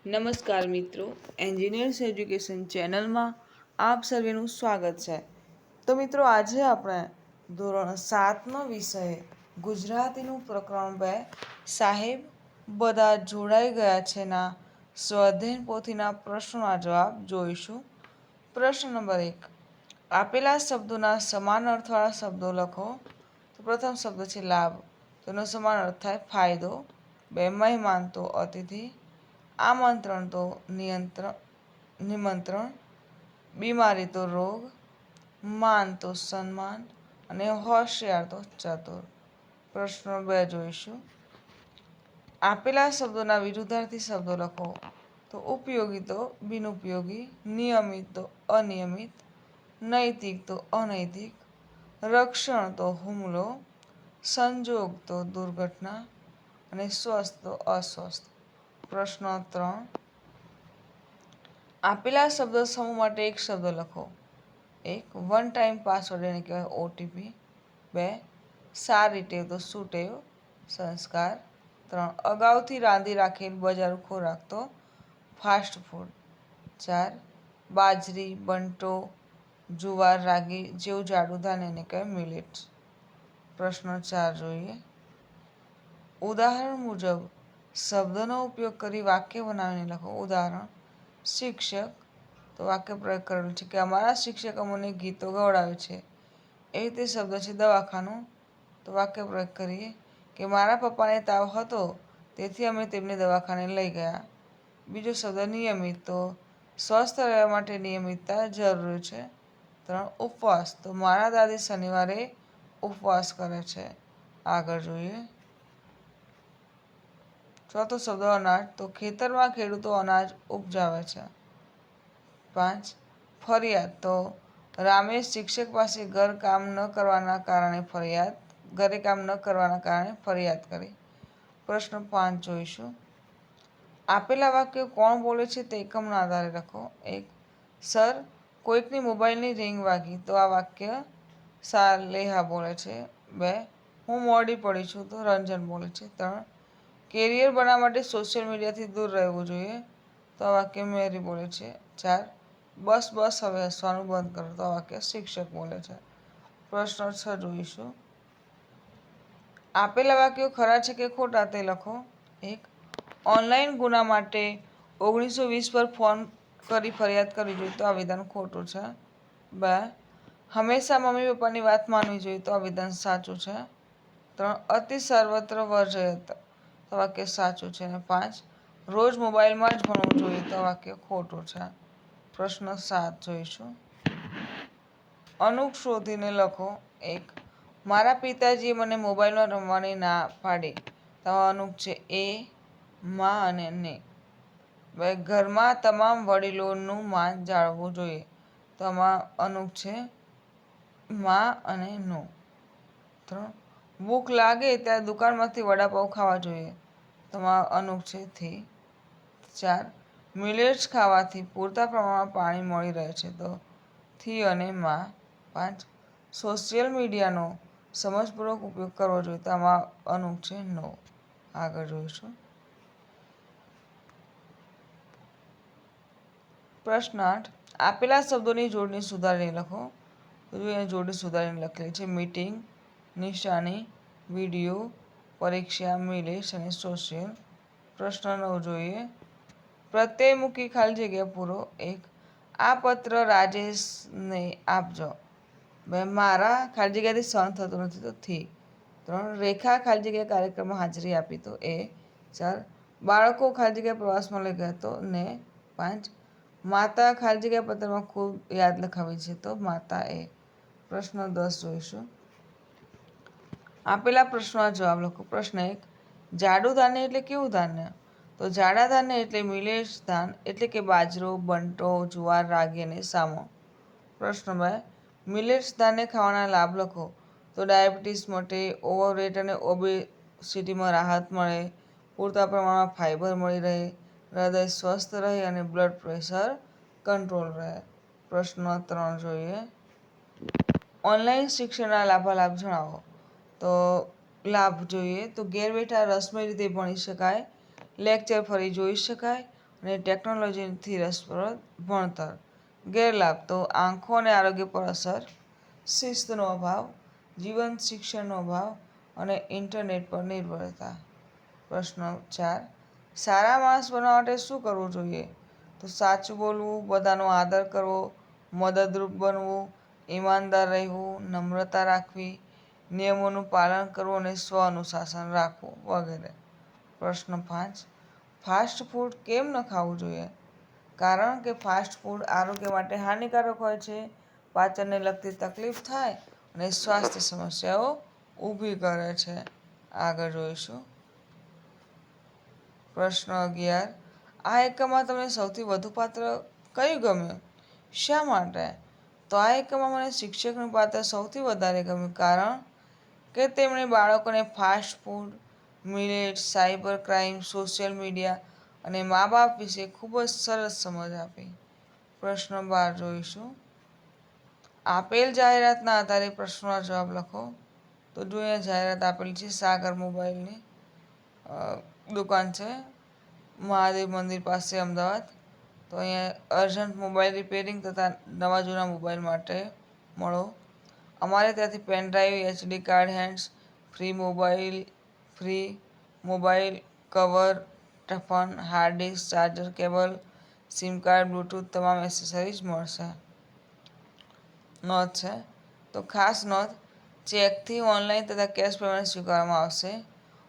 નમસ્કાર મિત્રો, engineers education ચેનલમાં આપ સર્વેનું સ્વાગત છે. તો મિત્રો, આજે આપણે ધોરણ 7નો વિષય ગુજરાતીનું પ્રકરણ 2 સાહેબ બધા જોડાઈ ગયા છે ના સ્વાધ્યાય પોથીના પ્રશ્નોના જવાબ જોઈશું. પ્રશ્ન નંબર 1. આપેલા શબ્દોના સમાન અર્થવાળા શબ્દો લખો. તો પ્રથમ શબ્દ છે લાભ, તેનો સમાન અર્થ થાય ફાયદો. 2. મહેમાન તો અતિથિ, આમંત્રણ તો નિમંત્રણ, બીમારી તો રોગ, માન તો સન્માન અને હોશિયાર તો ચતુર. પ્રશ્ન 2 જોઈશું. આપેલા શબ્દોના વિરુદ્ધાર્થી શબ્દો લખો. તો ઉપયોગી તો બિનઉપયોગી, નિયમિત તો અનિયમિત, નૈતિક તો અનૈતિક, રક્ષણ તો હુમલો, સંજોગ તો દુર્ઘટના અને સ્વસ્થ તો અસ્વસ્થ. પ્રશ્ન 3. આપેલા શબ્દ સમૂહ માટે એક શબ્દ લખો. 1. વન ટાઈમ પાસવર્ડ એને કહેવાય ઓટીપી. 2. સારી ટેવ તો સુટેવ સંસ્કાર. 3. અગાઉથી રાંધી રાખેલ બજારું ખોરાક તો ફાસ્ટ ફૂડ. 4. બાજરી, બંટો, જુવાર, રાગી જેવું જાડું ધાન્ય એને કહેવાય મિલેટ્સ. પ્રશ્ન 4 જોઈએ. ઉદાહરણ મુજબ શબ્દનો ઉપયોગ કરી વાક્ય બનાવીને લખો. ઉદાહરણ: શિક્ષક, તો વાક્ય પ્રયોગ કરેલું છે કે અમારા શિક્ષક અમને ગીતો ગવડાવે છે. એવી રીતે શબ્દ છે દવાખાનું, તો વાક્ય પ્રયોગ કરીએ કે મારા પપ્પાને તાવ હતો તેથી અમે તેમને દવાખાને લઈ ગયા. બીજો શબ્દ નિયમિત, તો સ્વસ્થ રહેવા માટે નિયમિતતા જરૂરી છે. 3. ઉપવાસ, તો મારા દાદી શનિવારે ઉપવાસ કરે છે. આગળ જોઈએ. ચોથો શબ્દ અનાજ, તો ખેતરમાં ખેડૂતો અનાજ ઉપજાવે છે. 5. ફરિયાદ, તો રામે શિક્ષક પાસે ઘરે કામ ન કરવાના કારણે ફરિયાદ કરી. પ્રશ્ન 5 જોઈશું. આપેલા વાક્યો કોણ બોલે છે તે એકમના આધારે લખો. 1. સર, કોઈકની મોબાઈલની રિંગ વાગી, તો આ વાક્ય સાલેહા બોલે છે. 2. હું મોડી પડી છું, તો રંજન બોલે છે. 3. કેરિયર બનાવવા માટે સોશિયલ મીડિયાથી દૂર રહેવું જોઈએ, તો આ વાક્ય મેરી બોલે છે. 4. બસ બસ હવે હસવાનું બંધ કરો, તો આ વાક્ય શિક્ષક બોલે છે. પ્રશ્ન 6 જોઈશું. આપેલા વાક્યો ખરા છે કે ખોટા તે લખો. 1. ઓનલાઈન ગુના માટે 1920 પર ફોન કરી ફરિયાદ કરવી જોઈએ, તો આ વિધાન ખોટું છે. 2. હંમેશા મમ્મી પપ્પાની વાત માનવી જોઈએ, તો આ વિધાન સાચું છે. 3. અતિ સર્વત્ર વર્જયત, તો વાક્ય સાચું છે. અને 5. રોજ મોબાઈલમાં જ ભણવું જોઈએ, તો વાક્ય ખોટું છે. પ્રશ્ન 7 જોઈશું. અનુક શોધીને લખો. 1. મારા પિતાજીએ મને મોબાઈલમાં રમવાની ના પાડી, તો અનુક છે એ, માં અને ને. 2. ઘરમાં તમામ વડીલોનું માન જાળવવું જોઈએ, તો આમાં અનુક છે માં અને નું. 3. ભૂખ લાગે ત્યારે દુકાનમાંથી વડાપાઉં ખાવા જોઈએ, તો આમાં અનુક છે થી. 4. મિલેટ્સ ખાવાથી પૂરતા પ્રમાણમાં પાણી મળી રહે છે, તો થી અને માં. 5. સોશિયલ મીડિયાનો સમજપૂર્વક ઉપયોગ કરવો જોઈએ, તો આમાં અનુક છે નો. આગળ જોઈશું. પ્રશ્ન 8. આપેલા શબ્દોની જોડણી સુધારીને લખો. જોડણી સુધારીને લખેલી છે મીટિંગ, નિશાની, વિડીયો, પરીક્ષા, મિલેટ્સ અને સોશિયલ. પ્રશ્ન 9 જોઈએ. પ્રત્યય મૂકી ખાલી જગ્યા પૂરો. 1. આ પત્ર રાજેશને આપજો. 2. મારા ખાલી જગ્યાથી સહન થતું નથી, તો થી. 3. રેખા ખાલી જગ્યા કાર્યક્રમમાં હાજરી આપી, તો એ. 4. બાળકો ખાલી જગ્યા પ્રવાસમાં લઈ ગયા, તો ને. 5. માતા ખાલી જગ્યા પત્રમાં ખૂબ યાદ લખાવી છે, તો માતા એ. પ્રશ્ન 10 જોઈશું. આપેલા પ્રશ્નોના જવાબ લખો. પ્રશ્ન 1. જાડું ધાન્ય એટલે કેવું ધાન્ય? તો જાડા ધાન્ય એટલે મિલેટ્સ ધાન, એટલે કે બાજરો, બંટો, જુવાર, રાગી અને સામો. પ્રશ્ન 2. મિલેટ્સ ધાન્ય ખાવાના લાભ લખો. તો ડાયાબિટીસ મટે, ઓવરવેટ અને ઓબેસિટીમાં રાહત મળે, પૂરતા પ્રમાણમાં ફાઇબર મળી રહે, હૃદય સ્વસ્થ રહે અને બ્લડ પ્રેશર કંટ્રોલ રહે. પ્રશ્ન 3 જોઈએ. ઓનલાઈન શિક્ષણના લાભાલાભ જણાવો. તો લાભ જોઈએ તો ઘેર બેઠા રસમય રીતે ભણી શકાય, લેક્ચર ફરી જોઈ શકાય, અને ટેકનોલોજીથી રસપ્રદ ભણતર. ગેરલાભ તો આંખો અને આરોગ્ય પર અસર, શિસ્તનો અભાવ, જીવંત શિક્ષણનો અભાવ અને ઇન્ટરનેટ પર નિર્ભરતા. પ્રશ્ન 4. સારા માણસ બનવા માટે શું કરવું જોઈએ? તો સાચું બોલવું, બધાનો આદર કરવો, મદદરૂપ બનવું, ઈમાનદાર રહેવું, નમ્રતા રાખવી, નિયમોનું પાલન કરવું અને સ્વ-અનુશાસન રાખવું વગેરે. પ્રશ્ન 5. ફાસ્ટ ફૂડ કેમ ન ખાવું જોઈએ? કારણ કે ફાસ્ટ ફૂડ આરોગ્ય માટે હાનિકારક હોય છે, પાચનને લગતી તકલીફ થાય અને સ્વાસ્થ્ય સમસ્યાઓ ઊભી કરે છે. આગળ જોઈશું. પ્રશ્ન 11. આ એકમમાં તમને સૌથી વધુ પાત્ર કયું ગમ્યું? શા માટે? તો આ એકમમાં મને શિક્ષકનું પાત્ર સૌથી વધારે ગમ્યું, કારણ કે તેમણે બાળકોને fast food, millets, cyber crime, social media અને મા-બાપ વિશે ખૂબ જ સરસ સમજ આપી. પ્રશ્ન 12 જોઈશું. આપેલ જાહેરાતના આધારે પ્રશ્નોના જવાબ લખો. તો જો અહીંયા જાહેરાત આપેલી છે, સાગર મોબાઈલની દુકાન છે, મહાદેવ મંદિર પાસે, અમદાવાદ. તો અહીંયા અર્જન્ટ મોબાઈલ રિપેરિંગ તથા નવા જૂના મોબાઈલ માટે મળો. અમારે ત્યાંથી pen drive, HD card, hands free mobile cover, toughen, hard disk, charger cable, SIM card, Bluetooth તમામ એસેસરીઝ મળશે. નોંધ છે. તો ખાસ નોંધ, ચેકથી, ઓનલાઈન તથા કેશ પેમેન્ટ સ્વીકારવામાં આવશે.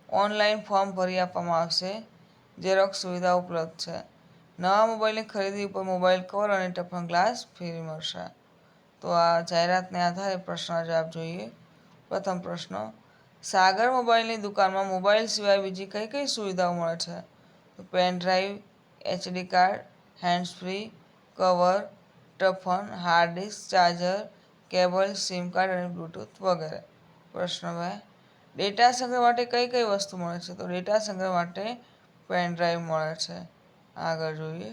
ઓનલાઈન ફોર્મ ભરી આપવામાં આવશે. ઝેરોક્ષ સુવિધા ઉપલબ્ધ છે. નવા મોબાઈલની ખરીદી ઉપર મોબાઈલ કવર અને ટફન ગ્લાસ ફ્રી મળશે. તો આ જાહેરાતને આધારે પ્રશ્નના જવાબ જોઈએ. પ્રથમ પ્રશ્ન. સાગર મોબાઈલની દુકાનમાં મોબાઈલ સિવાય બીજી કઈ કઈ સુવિધાઓ મળે છે? તો pen drive, HD card, hands free, cover, toughen, hard disk, charger, cable, SIM card અને બ્લૂટૂથ વગેરે. પ્રશ્ન 2. ડેટા સંગ્રહ માટે કઈ કઈ વસ્તુ મળે છે? તો ડેટા સંગ્રહ માટે પેનડ્રાઈવ મળે છે. આગળ જોઈએ.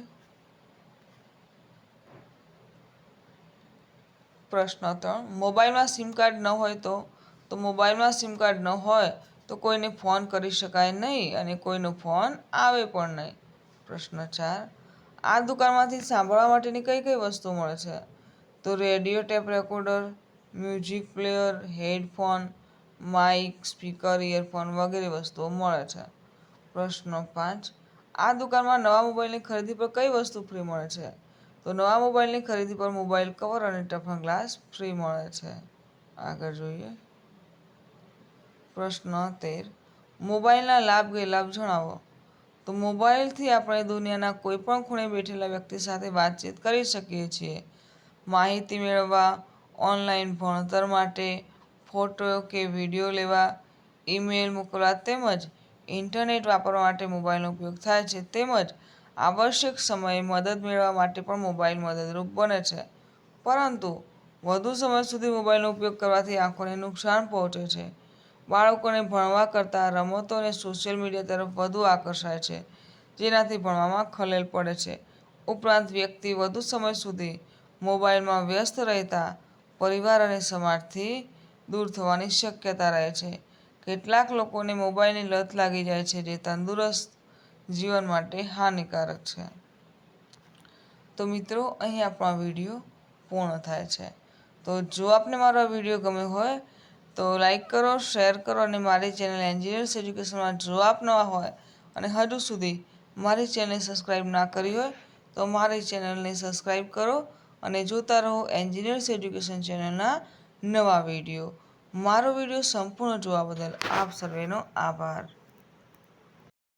પ્રશ્ન 3. મોબાઈલમાં સિમ કાર્ડ ન હોય તો મોબાઈલમાં સિમ કાર્ડ ન હોય તો કોઈને ફોન કરી શકાય નહીં અને કોઈનો ફોન આવે પણ નહીં. પ્રશ્ન 4. આ દુકાનમાંથી સાંભળવા માટેની કઈ કઈ વસ્તુઓ મળે છે? તો radio, tape recorder, music player, headphone, mic, speaker, earphone વગેરે વસ્તુઓ મળે છે. પ્રશ્ન 5. આ દુકાનમાં નવા મોબાઈલની ખરીદી પર કઈ વસ્તુ ફ્રી મળે છે? તો નવા મોબાઈલની ખરીદી પર મોબાઈલ કવર અને ટફન ગ્લાસ ફ્રી મળે છે. આગળ જોઈએ. પ્રશ્ન 13. મોબાઈલના લાભ ગેરલાભ જણાવો. તો મોબાઈલથી આપણે દુનિયાના કોઈ પણ ખૂણે બેઠેલા વ્યક્તિ સાથે વાતચીત કરી શકીએ છીએ. માહિતી મેળવવા, ઓનલાઈન ભણતર માટે, ફોટો કે વિડીયો લેવા, ઈમેલ મોકલવા તેમજ ઇન્ટરનેટ વાપરવા માટે મોબાઈલનો ઉપયોગ થાય છે. તેમજ આવશ્યક સમયે મદદ મેળવવા માટે પણ મોબાઈલ મદદરૂપ બને છે. પરંતુ વધુ સમય સુધી મોબાઈલનો ઉપયોગ કરવાથી આંખોને નુકસાન પહોંચે છે. બાળકોને ભણવા કરતાં રમતો અને સોશિયલ મીડિયા તરફ વધુ આકર્ષાય છે, જેનાથી ભણવામાં ખલેલ પડે છે. ઉપરાંત વ્યક્તિ વધુ સમય સુધી મોબાઈલમાં વ્યસ્ત રહેતા પરિવાર અને સમાજથી દૂર થવાની શક્યતા રહે છે. કેટલાક લોકોને મોબાઈલની લત લાગી જાય છે, જે તંદુરસ્ત જીવન માટે હાનિકારક છે. તો મિત્રો, અહીં આપણો આ વિડીયો પૂર્ણ થાય છે. તો જો આપને મારો આ વિડીયો ગમ્યો હોય તો લાઈક કરો, શેર કરો અને મારી ચેનલ એન્જિનિયર્સ એજ્યુકેશનમાં જો આપ નવા હોય અને હજુ સુધી મારી ચેનલને સબસ્ક્રાઈબ ના કરી હોય તો મારી ચેનલને સબસ્ક્રાઈબ કરો અને જોતા રહો એન્જિનિયર્સ એજ્યુકેશન ચેનલના નવા વિડીયો. મારો વિડીયો સંપૂર્ણ જોવા બદલ આપ સર્વેનો આભાર.